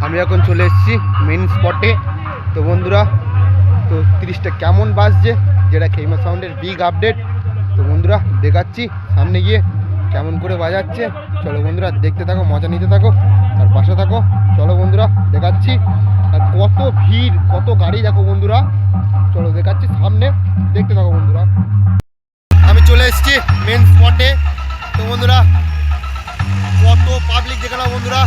আমি এখন চলে এসেছি মেন স্পটে। তো বন্ধুরা, তো 30টা কেমন বাজছে, যেটা খেইমা সাউন্ডের বিগ আপডেট। তো বন্ধুরা দেখাচ্ছি সামনে গিয়ে কেমন করে বাজাচ্ছে। চলো বন্ধুরা দেখতে থাকো, মজা নিতে থাকো আর পাশে থাকো। চলো বন্ধুরা দেখাচ্ছি। আর কত ভিড়, কত গাড়ি দেখো বন্ধুরা। চলো দেখাচ্ছি সামনে, দেখতে থাকো বন্ধুরা। আমি চলে এসেছি মেন স্পটে। তো বন্ধুরা কত পাবলিক দেখে নাও বন্ধুরা।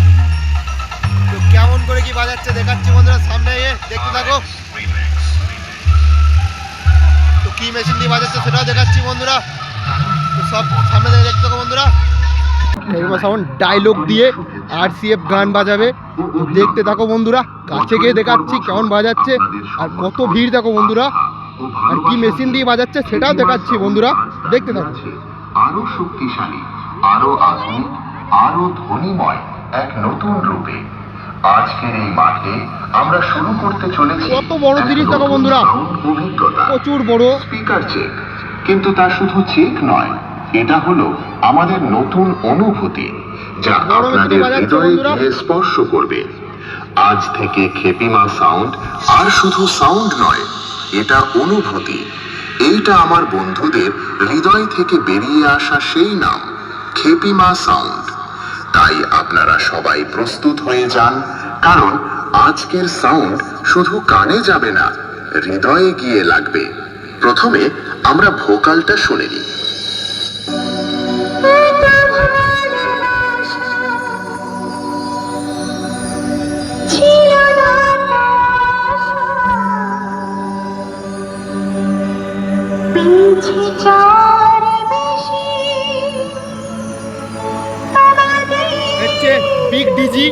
তো কেমন করে কি বাজাচ্ছে দেখাচ্ছি বন্ধুরা, সামনে গিয়ে দেখতে থাকো। তো কি মেশিন দিয়ে বাজাচ্ছে সেটাও দেখাচ্ছি বন্ধুরা। তো সব সামনে থেকে দেখতে থাকো বন্ধুরা। খেইমা সাউন্ড ডায়লগ দিয়ে RCF গান বাজাবে, তো দেখতে থাকো বন্ধুরা। কাছে গিয়ে দেখাচ্ছি কেমন বাজাচ্ছে আর কত ভিড় দেখো বন্ধুরা। আর কি মেশিন দিয়ে বাজাচ্ছে সেটাও দেখাচ্ছি বন্ধুরা, দেখতে থাকো। আরো শক্তিশালী, আরো আধুনিক, আরো ধ্বনিময় এক নতুন রূপে আজকের এই মাঠে আমরা শুরু করতে চলেছি। কত বড় জিনিস দেখো বন্ধুরা, অভিজ্ঞতা, প্রচুর বড় স্পিকার চেক। কিন্তু তা শুধু চেক নয়, এটা হলো আমাদের নতুন অনুভূতি, যা আপনাদের হৃদয়ে গিয়ে স্পর্শ করবে। আজ থেকে খেপিমা সাউন্ড আর শুধু সাউন্ড নয়, এটা অনুভূতি। এইটা আমার বন্ধুদের হৃদয় থেকে বেরিয়ে আসা সেই নাম, খেপিমা সাউন্ড। তাই আপনারা সবাই প্রস্তুত হয়ে যান, কারণ আজকের সাউন্ড শুধু কানে যাবে না, হৃদয়ে গিয়ে লাগবে। প্রথমে আমরা ভোকালটা শুনে নিই। বিগ ডিজি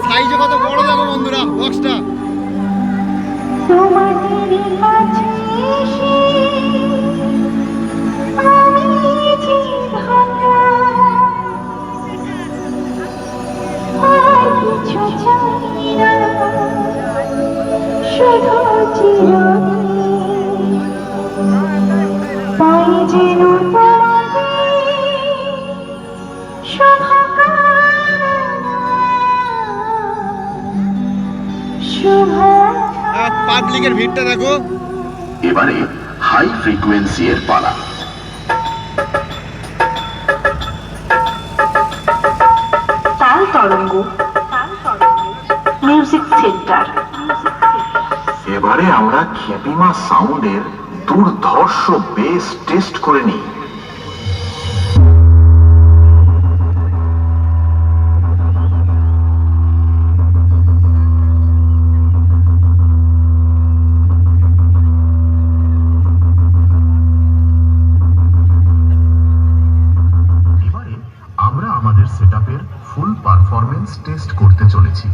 সাইজে কত বড় দেখো বন্ধুরা বক্সটা। পাবলিকের ভিড়টা দেখো। এবারে হাই ফ্রিকোয়েন্সি এর পালা। তাল তরঙ্গ মিউজিক সেন্টার। এবারে আমরা খেপিমা সাউন্ডের দুর্ধর্ষ বেস টেস্ট করে নিই। আমরা আমাদের সেটআপের ফুল পারফরম্যান্স টেস্ট করতে চলেছি।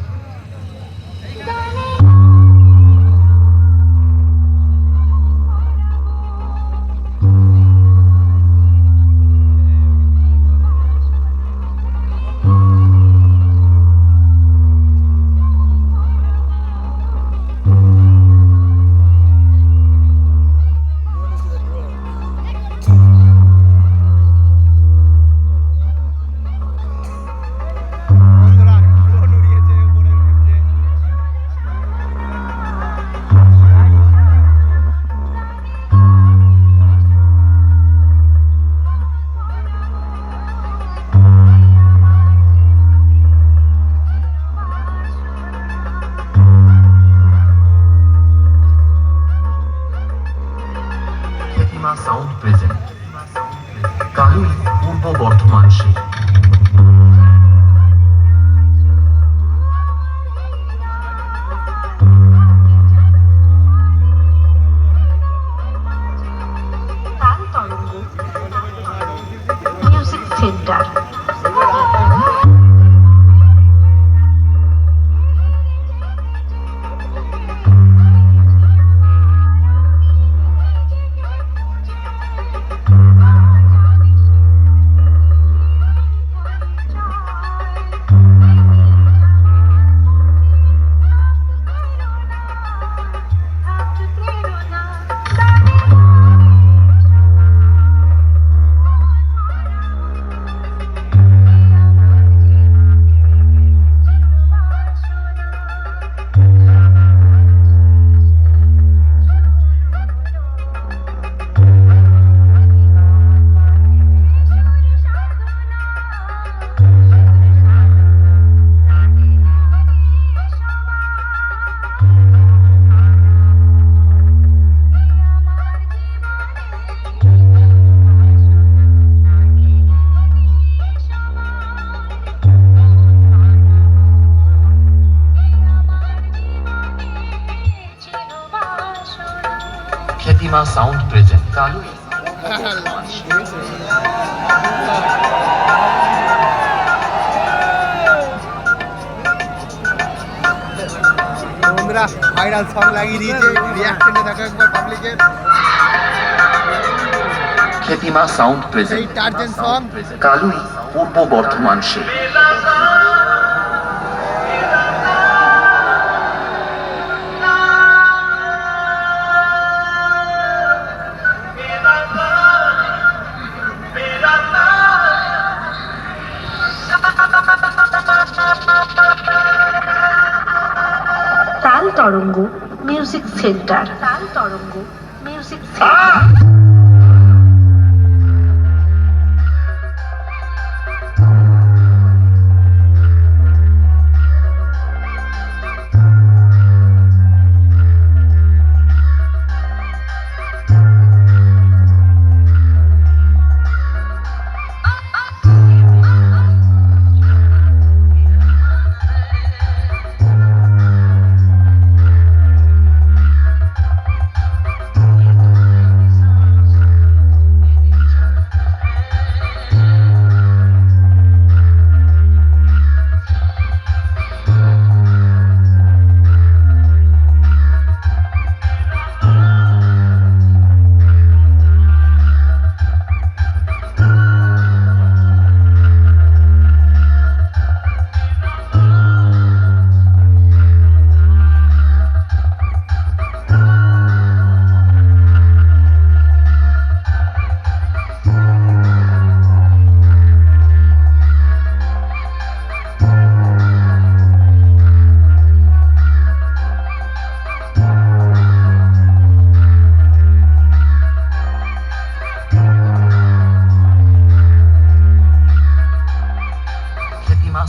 সাউন্ড প্রেজেন্ট কালুই পূর্ব বর্ধমান শীত। তাল তরঙ্গ music centre. খেপিমা sound present Kalu বন্ধুরা ভাইরাল সং লাগিয়ে দিয়েছে, রিয়াকশনে দেখো একবার পাবলিকের। খেপিমা সাউন্ড প্রেজেন্ট এই টার্জেন সং কালুই পূর্ব বর্ধমান সে তাল তরঙ্গ মিউজিক সেন্টার। তাল তরঙ্গ মিউজিক সেন্টার।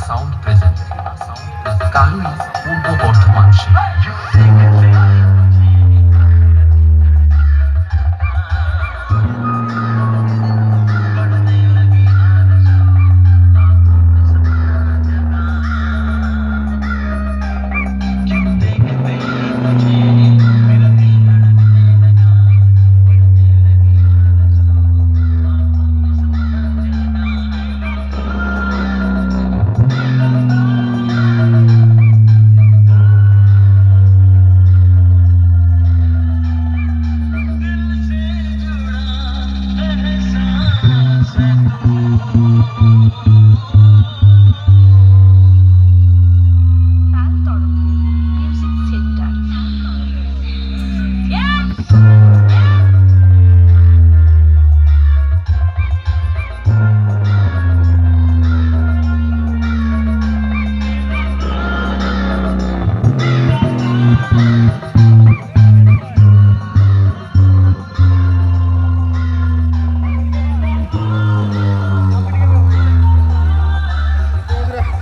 সাউন্ড প্রেজেন্ট কালুই পূর্ব বর্ধমান সে তাল তরঙ্গ মিউজিক সেন্টার।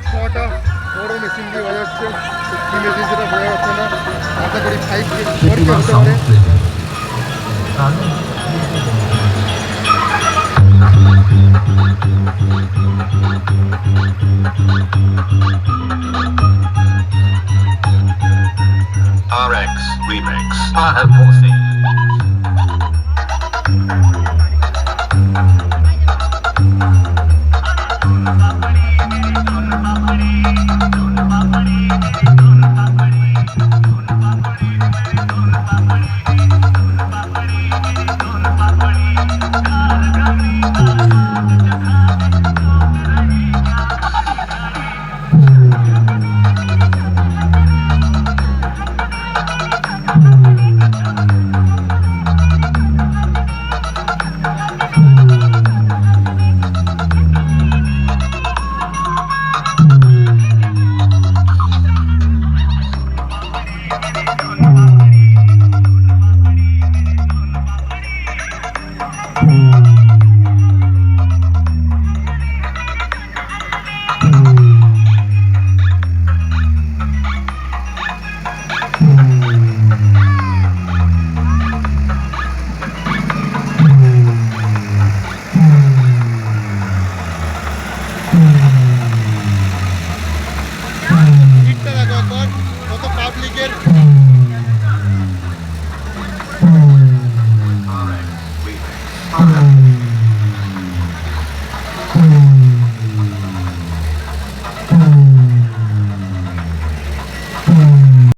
ছটা বড় মেশিন দিয়ে বাজাচ্ছে, কি মেশিন সেটা বোঝা যাচ্ছে না। আশা করি 5 কেজি খেপিমা হতে সাউন্ড পারে। Present কালুই RX Remix. I have more